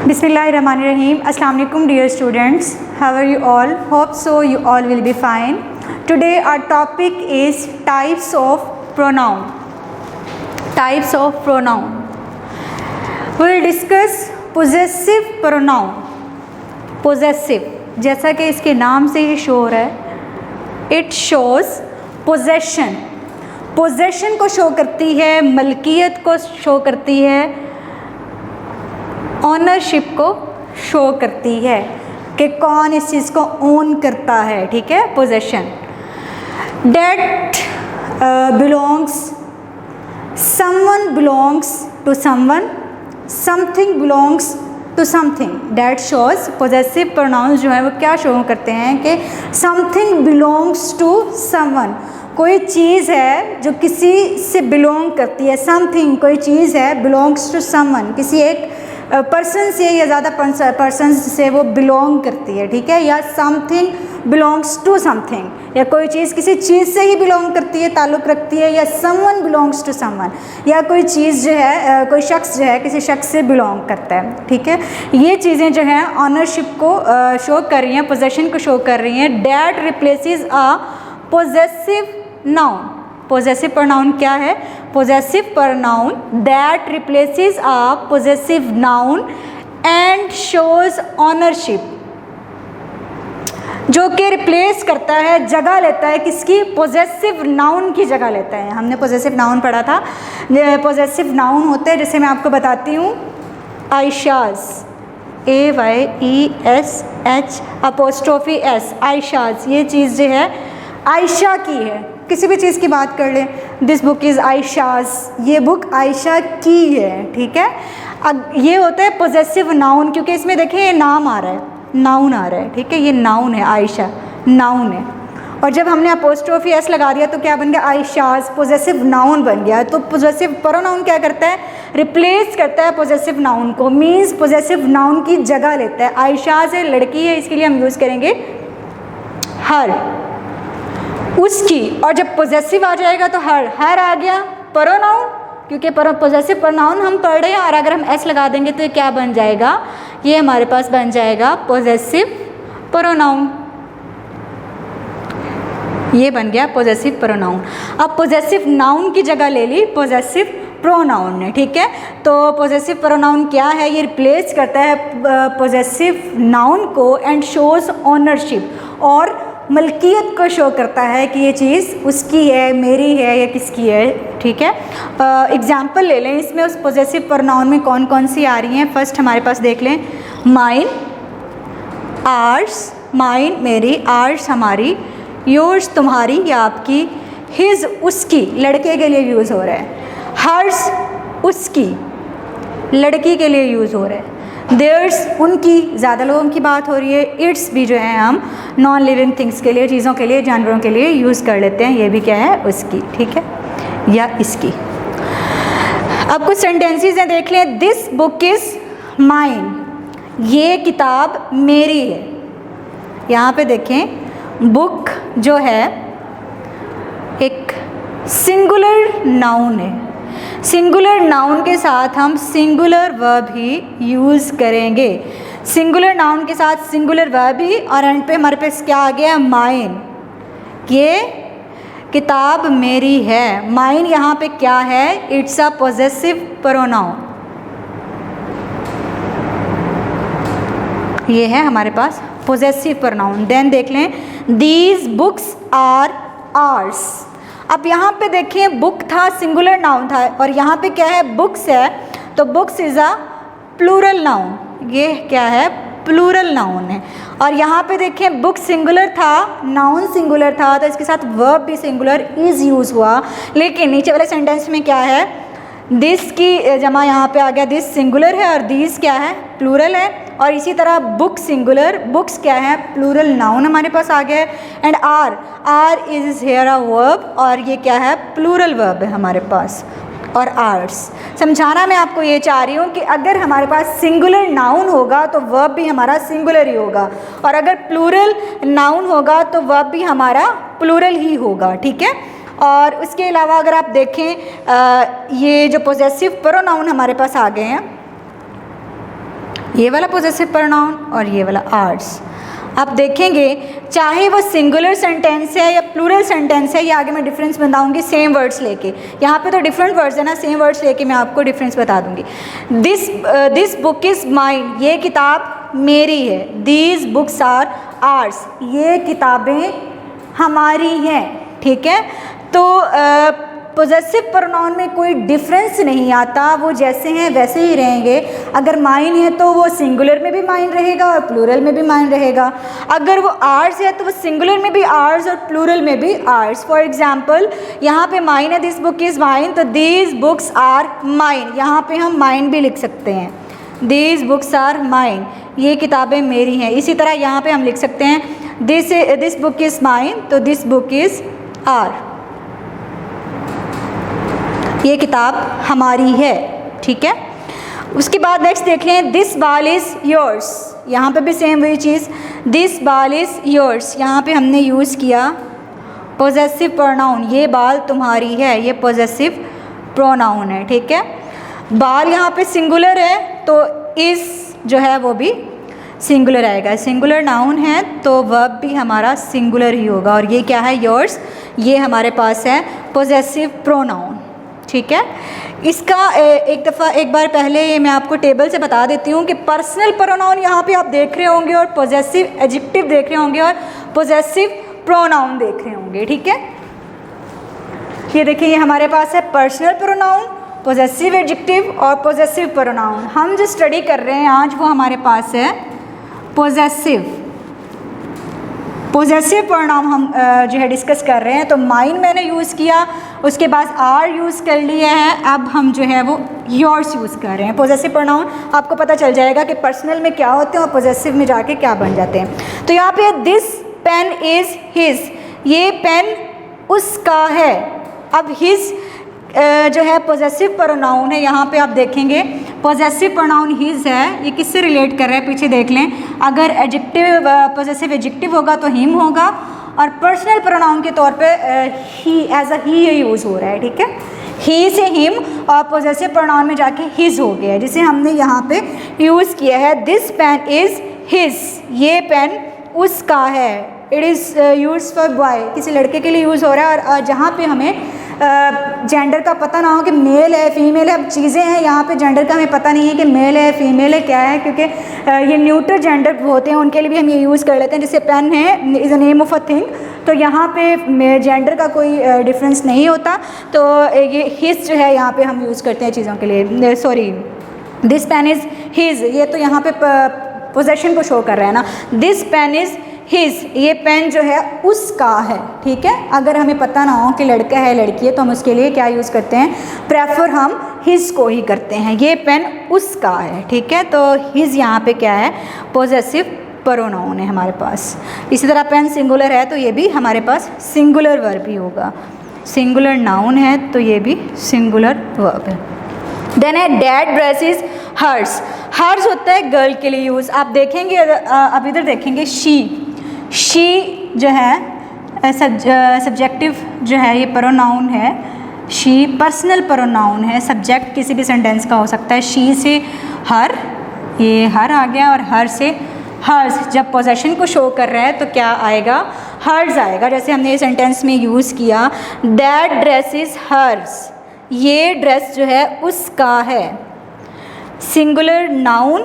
Bismillahirrahmanirrahim. Assalamu alaikum dear students. How are you all? Hope so you all will be fine. Today our topic is types of pronoun. Types of pronoun. We will discuss possessive pronoun. Possessive, जैसा कि इसके नाम से ही show हो रहा है, it shows possession. Possession को show करती है, मलकियत को शो करती है, ऑनरशिप को शो करती है कि कौन इस चीज़ को ओन करता है. ठीक है, possession. That belongs, someone belongs to someone, something belongs to something. That shows possessive pronoun जो है वो क्या शो करते हैं कि समथिंग बिलोंग्स टू समवन, कोई चीज़ है जो किसी से बिलोंग करती है. समथिंग कोई चीज़ है, बिलोंग्स टू समवन, किसी एक पर्सन से या ज़्यादा पर्सन से वो बिलोंग करती है. ठीक है, या समथिंग बिलोंग्स टू समथिंग, या कोई चीज़ किसी चीज़ से ही बिलोंग करती है, ताल्लुक़ रखती है, या समवन बिलोंग्स टू समवन, या कोई चीज़ जो है कोई शख्स जो है किसी शख्स से बिलोंग करता है. ठीक है, ये चीज़ें जो हैं ऑनरशिप को शो कर रही हैं, पोजेशन को शो कर रही हैं. That replaces a possessive noun. Possessive pronoun क्या है? Possessive pronoun that replaces a possessive noun and shows ownership, जो कि रिप्लेस करता है, जगह लेता है किसकी? पोजेसिव नाउन की जगह लेता है. हमने पोजेसिव नाउन पढ़ा था. पोजेसिव नाउन होते हैं, जैसे मैं आपको बताती हूँ, आयशाज, AYESH अपोस्ट्रोफी S, आयशाज. ये चीज़ जो है आयशा की है. किसी भी चीज़ की बात कर लें, दिस बुक इज़ आयशाज, ये बुक आयशा की है. ठीक है, अब ये होता है पोजेसिव नाउन, क्योंकि इसमें देखिए ये नाम आ रहा है, नाउन आ रहा है. ठीक है, ये नाउन है, आयशा नाउन है. और जब हमने अपोस्ट्रोफी S लगा दिया तो क्या बन गया? आयशाज, पोजेसिव नाउन बन गया. तो पोजेसिव प्रोनाउन क्या करता है? रिप्लेस करता है पोजेसिव नाउन को, मीन्स पोजेसिव नाउन की जगह लेता है. आयशाज है, लड़की है, इसके लिए हम यूज़ करेंगे हर, उसकी. और जब पोजेसिव आ जाएगा तो हर आ गया प्रोनाउन, क्योंकि पोजेसिव प्रोनाउन हम पढ़ रहे हैं. और अगर हम एस लगा देंगे तो ये क्या बन जाएगा? ये हमारे पास बन जाएगा पोजेसिव प्रोनाउन. ये बन गया पोजेसिव प्रोनाउन. अब पोजेसिव नाउन की जगह ले ली पोजेसिव प्रोनाउन ने. ठीक है, तो पोजेसिव प्रोनाउन क्या है? ये रिप्लेस करता है पोजेसिव नाउन को एंड शोज ऑनरशिप, और मलकियत को शो करता है कि ये चीज़ उसकी है, मेरी है, या किसकी है. ठीक है, एग्जाम्पल ले लें इसमें. उस पोजेसिव प्रोनाउन में कौन कौन सी आ रही हैं? फर्स्ट हमारे पास देख लें, माइन, आर्स, माइन मेरी, आर्स हमारी, योर्स तुम्हारी या आपकी, हिज उसकी, लड़के के लिए यूज़ हो रहा है. हर्स उसकी, लड़की के लिए यूज़ हो रहा है. देयर्स उनकी, ज़्यादा लोगों की बात हो रही है. इट्स भी जो है हम नॉन लिविंग थिंग्स के लिए, चीज़ों के लिए, जानवरों के लिए यूज़ कर लेते हैं. ये भी क्या है? उसकी. ठीक है, या इसकी. अब कुछ सेंटेंसेस हैं, देख लें. दिस बुक इज़ माइन, ये किताब मेरी है. यहाँ पे देखें, बुक जो है एक सिंगुलर नाउन है. सिंगुलर नाउन के साथ हम सिंगुलर वर्ब ही यूज़ करेंगे. सिंगुलर नाउन के साथ सिंगुलर वर्ब ही, और एंड पे हमारे पास क्या आ गया? माइन, ये किताब मेरी है. माइन यहाँ पे क्या है? It's a possessive pronoun. ये है हमारे पास पोजेसिव प्रोनाउन. देन देख लें, दीज बुक्स आर आर्स. अब यहाँ पे देखिए, बुक था, सिंगुलर नाउन था, और यहाँ पे क्या है? बुक्स है, तो books is a plural noun. ये क्या है? प्लूरल नाउन है. और यहाँ पे देखें, बुक सिंगुलर था, नाउन सिंगुलर था, तो इसके साथ वर्ब भी सिंगुलर इज़ यूज़ हुआ. लेकिन नीचे वाले सेंटेंस में क्या है? दिस की जमा यहाँ पे आ गया, दिस सिंगुलर है, और दीज क्या है? प्लूरल है. और इसी तरह बुक सिंगुलर, बुक्स क्या है? प्लूरल नाउन हमारे पास आ गया. And are is here a verb, और ये क्या है? प्लूरल वर्ब है हमारे पास. और आर्ट्स, समझाना मैं आपको ये चाह रही हूँ कि अगर हमारे पास सिंगुलर नाउन होगा तो वर्ब भी हमारा सिंगुलर ही होगा, और अगर प्लूरल नाउन होगा तो वर्ब भी हमारा प्लूरल ही होगा. ठीक है, और उसके अलावा अगर आप देखें ये जो पोजेसिव प्रोनाउन हमारे पास आ गए हैं, ये वाला पोजेसिव प्रोनाउन और ये वाला आर्स। आप देखेंगे चाहे वो सिंगुलर सेंटेंस है या प्लूरल सेंटेंस है, ये आगे मैं डिफरेंस बताऊंगी सेम वर्ड्स लेके। यहाँ पे तो डिफरेंट वर्ड्स है ना, सेम वर्ड्स लेके मैं आपको डिफरेंस बता दूंगी। दिस बुक इज़ माइन, ये किताब मेरी है। दीज बुक्स आर आर्स, ये किताबें हमारी हैं। ठीक है, तो पोजेसिव प्रोनाउन में कोई डिफरेंस नहीं आता, वो जैसे हैं वैसे ही रहेंगे। अगर माइन है तो वो सिंगुलर में भी माइन रहेगा और प्लूरल में भी माइन रहेगा। अगर वो आर्स है तो वो सिंगुलर में भी आर्स और प्लूरल में भी आर्स। फॉर एग्जांपल यहाँ पे माइन है, दिस बुक इज़ माइन, तो दीज बुक्स आर माइन, यहाँ पे हम माइन भी लिख सकते हैं, दीज बुक्स आर माइन, ये किताबें मेरी हैं। इसी तरह यहाँ पे हम लिख सकते हैं दिस बुक इज़ माइन, तो दिस बुक इज़ आर, ये किताब हमारी है। ठीक है, उसके बाद नेक्स्ट देख लें, दिस बॉल इज़ योर्स। यहाँ पे भी सेम वही चीज़, दिस बॉल इज़ योर्स, यहाँ पे हमने यूज़ किया पोजेसिव प्रोनाउन, ये बाल तुम्हारी है, ये पोजेसिव प्रोनाउन है। ठीक है, बाल यहाँ पे सिंगुलर है तो इज़ जो है वो भी सिंगुलर आएगा। सिंगुलर नाउन है तो वर्ब भी हमारा सिंगुलर ही होगा। और ये क्या है, योर्स, ये हमारे पास है पोजेसिव प्रोनाउन। ठीक है, इसका एक बार पहले मैं आपको टेबल से बता देती हूँ कि पर्सनल प्रोनाउन यहाँ पे आप देख रहे होंगे और पोजेसिव एडजेक्टिव देख रहे होंगे और पोजेसिव प्रोनाउन देख रहे होंगे। ठीक है, ये देखिए, ये हमारे पास है पर्सनल प्रोनाउन, पोजेसिव एडजेक्टिव और पोजेसिव प्रोनाउन। हम जो स्टडी कर रहे हैं आज वो हमारे पास है पोजेसिव प्रोनाउन हम जो है डिस्कस कर रहे हैं। तो माइन मैंने यूज़ किया, उसके बाद आर यूज़ कर लिया है, अब हम जो है वो योर्स यूज़ कर रहे हैं। पोजेसिव प्रोनाउन आपको पता चल जाएगा कि पर्सनल में क्या होते हैं और पोजेसिव में जाके क्या बन जाते हैं। तो यहाँ पे दिस पेन इज़ हिज, ये पेन उसका है। अब हिज जो है पोजेसिव प्रोनाउन है, यहाँ पे आप देखेंगे पोजेसिव प्रोनाउन हिज है, ये किससे रिलेट कर रहा है पीछे देख लें। अगर एडजेक्टिव पोजेसिव एडजेक्टिव होगा तो हिम होगा, और पर्सनल प्रोनाउन के तौर पे ही एज अ ही यूज़ हो रहा है। ठीक है, ही से हिम और पोजेसिव प्रोनाउन में जाके हिज हो गया है, जिसे हमने यहाँ पे यूज़ किया है। दिस पेन इज़ हिज, ये पेन उसका है। It is use for boy, किसी लड़के के लिए यूज़ हो रहा है। और जहाँ पे हमें जेंडर का पता ना हो कि मेल है फीमेल है, अब चीज़ें हैं यहाँ पे जेंडर का हमें पता नहीं है कि मेल है फीमेल है क्या है, क्योंकि ये न्यूट्रल जेंडर होते हैं, उनके लिए भी हम ये यूज़ कर लेते हैं। जैसे पेन है is a name of a thing, तो यहाँ पे जेंडर का कोई डिफरेंस नहीं होता। तो ये हिज जो है यहाँ पे हम यूज़ करते हैं चीज़ों के लिए। Sorry, this pen is his, ये तो यहाँ पे पोजेशन को शो कर रहा है ना। दिस पेन इज़ हिज, ये पेन जो है उसका है। ठीक है, अगर हमें पता ना हो कि लड़का है लड़की है तो हम उसके लिए क्या यूज़ करते हैं, प्रेफर हम हिज को ही करते हैं, ये पेन उसका है। ठीक है, तो हिज यहाँ पे क्या है, पोजेसिव प्रोनाउन है हमारे पास। इसी तरह पेन सिंगुलर है तो ये भी हमारे पास सिंगुलर वर्ब ही होगा। सिंगुलर नाउन है तो ये भी सिंगुलर वर्ब है। देन है that dress is hers, hers होता है गर्ल के लिए यूज़। आप देखेंगे अब इधर देखेंगे शी जो है सब्जेक्टिव जो है ये प्रोनाउन है। शी पर्सनल प्रोनाउन है, सब्जेक्ट किसी भी सेंटेंस का हो सकता है। शी से हर, ये हर आ गया, और हर से हर्स। जब पोजेशन को शो कर रहा है तो क्या आएगा, हर्स आएगा। जैसे हमने ये सेंटेंस में यूज़ किया, दैट ड्रेस इज़ हर्स, ये ड्रेस जो है उसका है। सिंगुलर नाउन,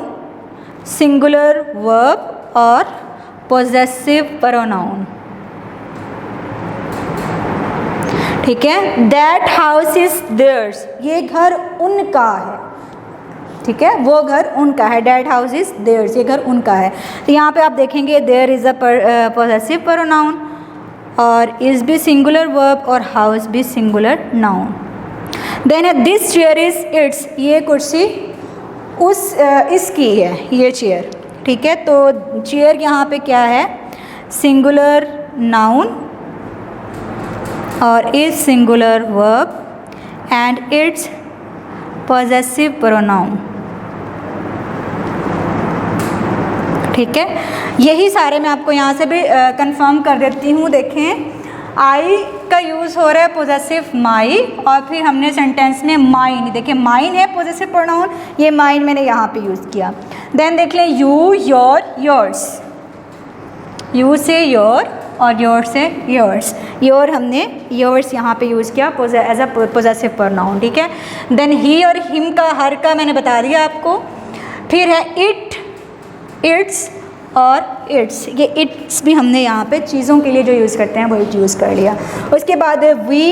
सिंगुलर वर्ब और पोजेसिव प्रोनाउन। ठीक है, दैट हाउस इज देयर्स, ये घर उनका है। ठीक है, वो घर उनका है। दैट हाउस इज देयर्स, ये घर उनका है। तो यहाँ पे आप देखेंगे there is a possessive pronoun, और इज़ भी सिंगुलर वर्ब और हाउस भी सिंगुलर नाउन। देन है दिस चेयर इज़ इट्स, ये कुर्सी इसकी है, ये चेयर। ठीक है, तो चेयर यहाँ पे क्या है, सिंगुलर नाउन और is singular verb and it's possessive pronoun. ठीक है, यही सारे मैं आपको यहाँ से भी कंफर्म कर देती हूँ। देखें, आई का यूज़ हो रहा है पोजेसिव माई, और फिर हमने सेंटेंस में माइन, देखिए माइन है पोजेसिव प्रोनाउन, ये माइन मैंने यहाँ पे यूज़ किया। देन देख लें यू, योर, योर्स, यू से योर और योर से योर्स, योर हमने योर्स यहाँ पे यूज़ किया एज अ पोजेसिव प्रोनाउन, ठीक है। देन ही और हिम का, हर का मैंने बता दिया आपको। फिर है इट, इट्स और इट्स, ये इट्स भी हमने यहाँ पे चीज़ों के लिए जो यूज़ करते हैं वो इट यूज़ कर लिया। उसके बाद वी,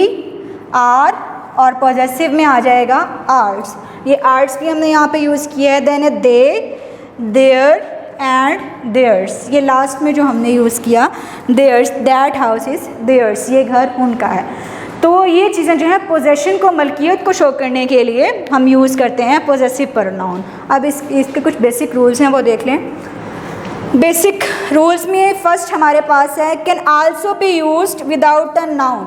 आर, और पॉजेसिव में आ जाएगा आर्ट्स, ये आर्ट्स भी हमने यहाँ पे यूज़ किया है। देन है दे, देयर एंड देयर्स, ये लास्ट में जो हमने यूज़ किया theirs, that house is theirs, ये घर उनका है। तो ये चीज़ें जो है पोजेशन को, मलकियत को शो करने के लिए हम यूज़ करते हैं पोजेसिव प्रोनाउन। अब इसके कुछ बेसिक रूल्स हैं वो देख लें। बेसिक रूल्स में फर्स्ट हमारे पास है can also be used without a noun.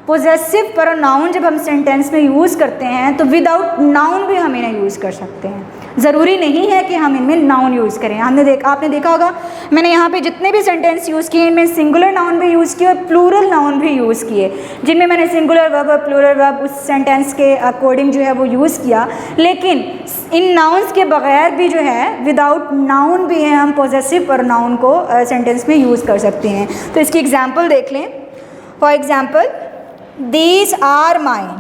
Possessive pronoun जब हम सेंटेंस में यूज़ करते हैं तो विदाउट नाउन भी हम इन्हें यूज़ कर सकते हैं, ज़रूरी नहीं है कि हम इनमें नाउन यूज़ करें। आपने देखा होगा मैंने यहाँ पे जितने भी सेंटेंस यूज़ किए इनमें सिंगुलर नाउन भी यूज़ किए और प्लूरल नाउन भी यूज़ किए, जिनमें मैंने सिंगुलर वर्ब और प्लूरल वर्ब उस सेंटेंस के अकॉर्डिंग जो है वो यूज़ किया। लेकिन इन नाउन्स के बगैर भी जो है विदाउट नाउन भी है हम पोजेसिव प्रोनाउन को सेंटेंस में यूज़ कर सकते हैं। तो इसकी एग्जाम्पल देख लें। For example these are mine,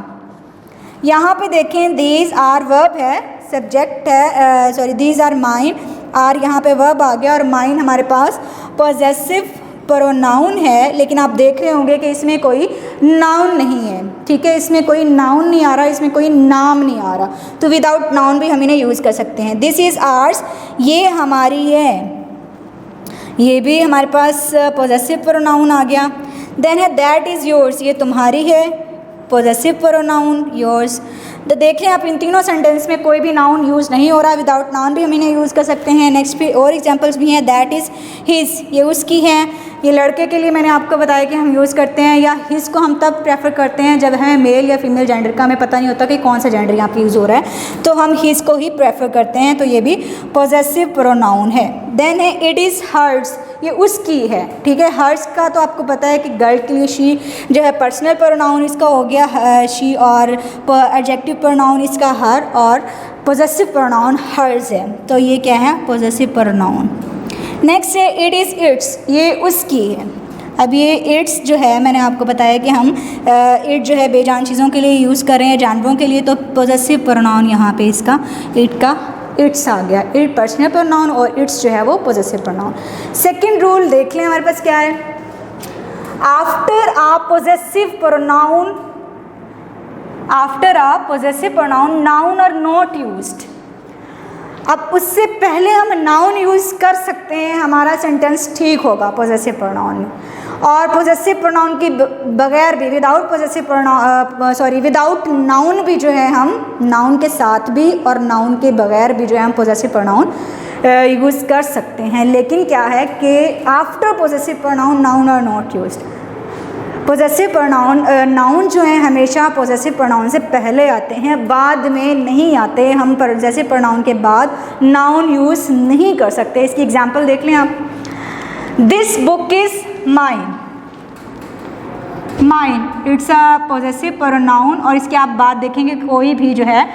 यहाँ पे देखें दीज आर वर्ब है, सब्जेक्ट है, sorry these are mine, are यहाँ पे वर्ब आ गया और माइन हमारे पास पोजेसिव प्रोनाउन है। लेकिन आप देख रहे होंगे कि इसमें कोई नाउन नहीं है, ठीक है, इसमें कोई नाउन नहीं आ रहा, इसमें कोई नाम नहीं आ रहा, तो विदाउट नाउन भी हम इन्हें यूज़ कर सकते हैं। दिस इज़ आर्स, ये हमारी है, ये भी हमारे पास पोजेसिव प्रोनाउन आ गया। देन है दैट इज़ योर्स, ये तुम्हारी है, पोजेसिव प्रोनाउन योर्स। तो देखें आप इन तीनों सेंटेंस में कोई भी नाउन यूज़ नहीं हो रहा, विदाउट नाउन भी हम इन्हें यूज़ कर सकते हैं। नेक्स्ट भी और एग्जांपल्स भी हैं। दैट इज़ हिज, ये उसकी है, ये लड़के के लिए मैंने आपको बताया कि हम यूज़ करते हैं, या हिज को हम तब प्रेफर करते हैं जब हमें मेल या फीमेल जेंडर का हमें पता नहीं होता कि कौन सा जेंडर यहाँ पे यूज़ हो रहा है, तो हम हिज को ही प्रेफर करते हैं, तो ये भी पोजेसिव प्रोनाउन है। देन है इट इज़ हर्स, ये उसकी है, ठीक है। हर्स का तो आपको पता है कि गर्ल के लिए शी जो है पर्सनल प्रोनाउन इसका हो गया शी, और एडजेक्टिव प्रोनाउन इसका हर, और पोजेसिव प्रोनाउन हर्स है, तो ये क्या है पोजेसिव प्रोनाउन। नेक्स्ट है इट इज़ इट्स, ये उसकी है। अब ये इट्स जो है मैंने आपको बताया कि हम इट जो है बेजान चीज़ों के लिए यूज़ कर रहे हैं, जानवरों के लिए, तो पोजेसिव प्रोनाउन यहाँ पे इसका इट का इट्स आ गया, इट पर्सनल प्रोनाउन और इट्स जो है वो पोजेसिव प्रोनाउन। सेकंड रूल देख लें हमारे पास क्या है। आफ्टर आ पोजेसिव प्रोनाउन, आफ्टर आ पोजेसिव प्रोनाउन नाउन और नॉट यूज्ड। अब उससे पहले हम नाउन यूज़ कर सकते हैं, हमारा सेंटेंस ठीक होगा पोजेसिव प्रोनाउन में। और पोजेसिव प्रोनाउन के बगैर भी, without possessive pronoun, sorry without noun भी जो है हम नाउन के साथ भी और नाउन के बगैर भी जो है हम पोजेसिव प्रोनाउन यूज़ कर सकते हैं। लेकिन क्या है कि आफ्टर पोजेसिव प्रोनाउन नाउन और not used, possessive pronoun noun जो है हमेशा पोजेसिव प्रोनाउन से पहले आते हैं, बाद में नहीं आते। हम पोजेसिव प्रोनाउन के बाद नाउन यूज़ नहीं कर सकते। इसकी एग्जांपल देख लें आप। This book is mine, mine it's a possessive pronoun, और इसके आप बात देखेंगे कोई भी जो है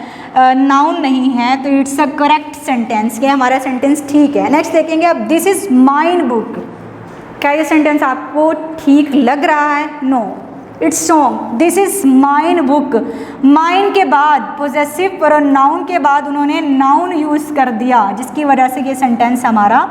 नाउन नहीं है, तो इट्स अ करेक्ट सेंटेंस, ये हमारा सेंटेंस ठीक है। नेक्स्ट देखेंगे अब दिस इज़ माइन बुक, क्या ये सेंटेंस आपको ठीक लग रहा है? No, it's wrong. This is mine book, mine के बाद पोजेसिव प्रोनाउन के बाद उन्होंने नाउन यूज़ कर दिया, जिसकी वजह से ये सेंटेंस हमारा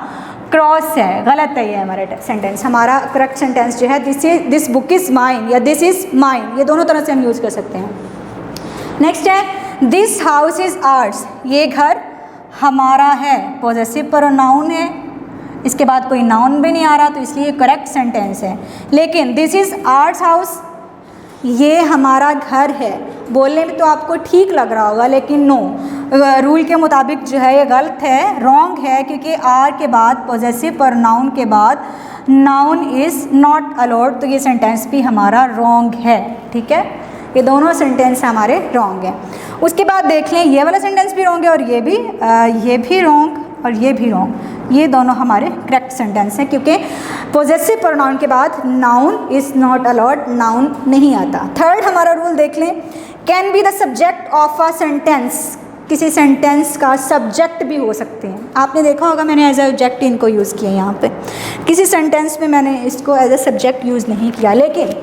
क्रॉस है, गलत है ये हमारा सेंटेंस। हमारा करेक्ट सेंटेंस जो है दिस बुक इज़ माइन या दिस इज़ माइन, ये दोनों तरह से हम यूज़ कर सकते हैं। नेक्स्ट है दिस हाउस इज़ आर्ट्स, ये घर हमारा है, पोजेसिव प्रोनाउन है, इसके बाद कोई नाउन भी नहीं आ रहा, तो इसलिए करेक्ट सेंटेंस है। लेकिन दिस इज़ आर्ट्स हाउस, ये हमारा घर है, बोलने में तो आपको ठीक लग रहा होगा, लेकिन नो, रूल के मुताबिक जो है ये गलत है, रॉन्ग है, क्योंकि आर के बाद पोजेसिव प्रोनाउन के बाद नाउन इज़ नॉट अलाउड, तो ये सेंटेंस भी हमारा रॉन्ग है, ठीक है। ये दोनों सेंटेंस हमारे रॉन्ग हैं। उसके बाद देख लें ये वाला सेंटेंस भी रॉन्ग है और ये भी रॉन्ग, और ये भी रॉन्ग। ये दोनों हमारे करेक्ट सेंटेंस हैं, क्योंकि पोजेसिव प्रोनाउन के बाद noun is not allowed, noun नहीं आता। थर्ड हमारा रूल देख लें, can be the subject of a sentence. किसी सेंटेंस का सब्जेक्ट भी हो सकते हैं। आपने देखा होगा मैंने एज ए ऑब्जेक्ट इनको यूज़ किया यहाँ पे, किसी सेंटेंस में मैंने इसको एज ए सब्जेक्ट यूज़ नहीं किया, लेकिन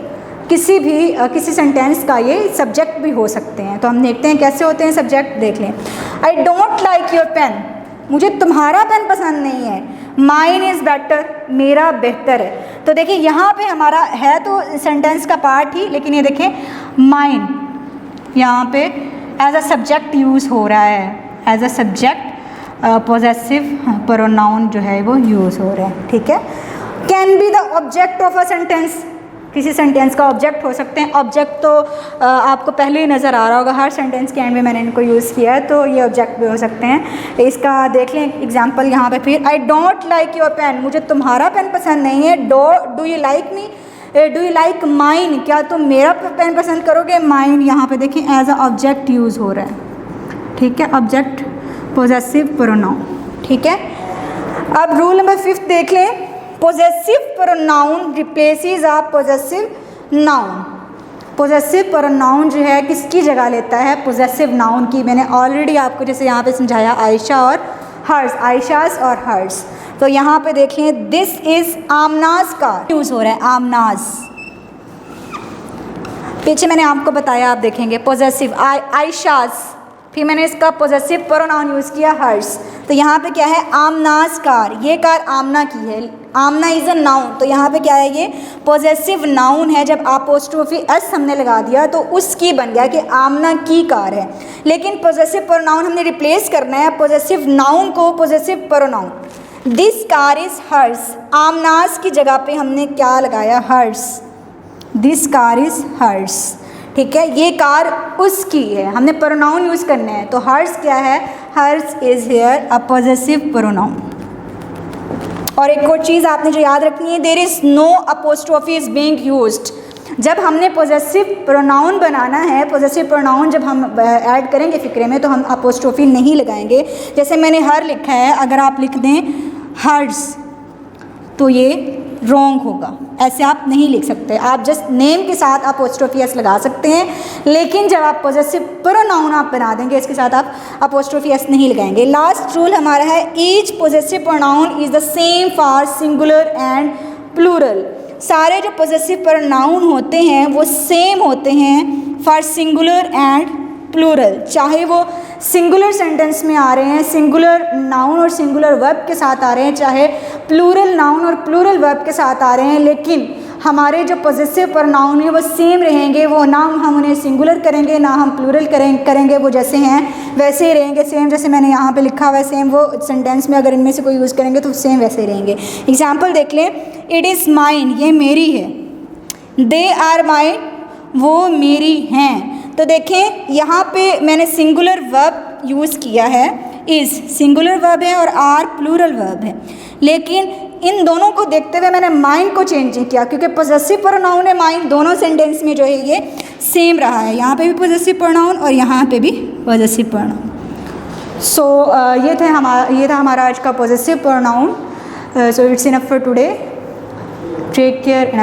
किसी सेंटेंस का ये सब्जेक्ट भी हो सकते हैं। तो हम देखते हैं कैसे होते हैं सब्जेक्ट, देख लें। I don't like your pen, मुझे तुम्हारा पेन पसंद नहीं है। माइन इज़ बेटर, मेरा बेहतर है। तो देखिए यहाँ पे हमारा है तो सेंटेंस का पार्ट ही, लेकिन ये देखें माइन यहाँ पे एज अ सब्जेक्ट यूज़ हो रहा है, as a subject possessive pronoun जो है वो यूज़ हो रहा है, ठीक है। Can be the object of a sentence, किसी सेंटेंस का ऑब्जेक्ट हो सकते हैं। ऑब्जेक्ट तो आपको पहले ही नज़र आ रहा होगा, हर सेंटेंस के एंड में मैंने इनको यूज़ किया है, तो ये ऑब्जेक्ट भी हो सकते हैं। इसका देख लें एग्जांपल यहाँ पे फिर, I don't like your pen, मुझे तुम्हारा पेन पसंद नहीं है। Do you like me, do you like mine, क्या तुम मेरा पेन पसंद करोगे। माइन यहाँ पे देखिए एज अ ऑब्जेक्ट यूज़ हो रहा है, ठीक है, ऑब्जेक्ट पोजेसिव प्रोनाउन, ठीक है। अब रूल नंबर 5 देख लें, पोजेसिव प्रोनाउन रिप्लेसेस अ पोजेसिव नाउन। पोजेसिव प्रोनाउन जो है किसकी जगह लेता है, पोजेसिव नाउन की। मैंने ऑलरेडी आपको जैसे यहाँ पे समझाया, आयशा और हर्स, आयशास और हर्स। तो यहाँ पे देखें, दिस इज़ आमनाज का यूज़ हो रहा है, आमनाज। पीछे मैंने आपको बताया, आप देखेंगे पोजेसिव आयशास, फिर मैंने इसका पोजेसिव प्रोनाउन यूज़ किया हर्स। तो यहाँ पे क्या है, आमनाज कार, ये कार आमना की है, आमना इज़ अ नाउन। तो यहाँ पे क्या है, ये पोजेसिव नाउन है। जब अपोस्ट्रोफी एस हमने लगा दिया तो उसकी बन गया कि आमना की कार है। लेकिन पोजेसिव प्रोनाउन हमने रिप्लेस करना है पोजेसिव नाउन को possessive pronoun. This car is hers, आमनाज की जगह पे हमने क्या लगाया, hers. This car is hers, ठीक है, ये कार उसकी है, हमने प्रोनाउन यूज़ करने हैं। तो हर्स क्या है, hers is here a possessive pronoun. और एक और चीज़ आपने जो याद रखनी है, there is no apostrophe is being used. जब हमने पोजेसिव प्रोनाउन बनाना है, पोजेसिव प्रोनाउन जब हम ऐड करेंगे फ़िक्रे में, तो हम अपोस्ट्रोफी नहीं लगाएंगे। जैसे मैंने हर लिखा है, अगर आप लिख दें हर्स तो ये रॉन्ग होगा, ऐसे आप नहीं लिख सकते। आप जस्ट नेम के साथ आप अपोस्ट्रोफी एस लगा सकते हैं, लेकिन जब आप पोजेसिव प्रोनाउन आप बना देंगे, इसके साथ आप अपोस्ट्रोफी एस नहीं लगाएंगे। लास्ट रूल हमारा है, each possessive pronoun is the same for singular and plural. सारे जो पोजेसिव प्रोनाउन होते हैं वो सेम होते हैं फॉर सिंगुलर एंड प्लूरल, चाहे वो सिंगुलर सेंटेंस में आ रहे हैं, सिंगुलर नाउन और सिंगुलर वर्ब के साथ आ रहे हैं, चाहे प्लूरल नाउन और प्लूरल वर्ब के साथ आ रहे हैं, लेकिन हमारे जो पोजेसिव प्रोनाउन है वो सेम रहेंगे। वो ना हम उन्हें सिंगुलर करेंगे ना हम प्लूरल करेंगे, वो जैसे हैं वैसे ही रहेंगे, सेम जैसे मैंने यहाँ पे लिखा हुआ है, सेम वो सेंटेंस में अगर इनमें से कोई यूज़ करेंगे तो सेम वैसे ही रहेंगे। एग्जाम्पल देख लें, इट इज़ माइन, ये मेरी है। दे आर माइन, वो मेरी हैं। तो देखें यहाँ पे मैंने सिंगुलर वर्ब यूज़ किया है, इज़ सिंगुलर वर्ब है और आर प्लूरल वर्ब है, लेकिन इन दोनों को देखते हुए मैंने माइन को चेंज नहीं किया, क्योंकि पोजेसिव प्रोनाउन है माइन, दोनों सेंटेंस में जो है ये सेम रहा है। यहाँ पे भी पोजेसिव प्रोनाउन और यहाँ पे भी पोजेसिव प्रोनाउन। सो ये था हमारा आज का possessive pronoun. So it's enough for today. Take care and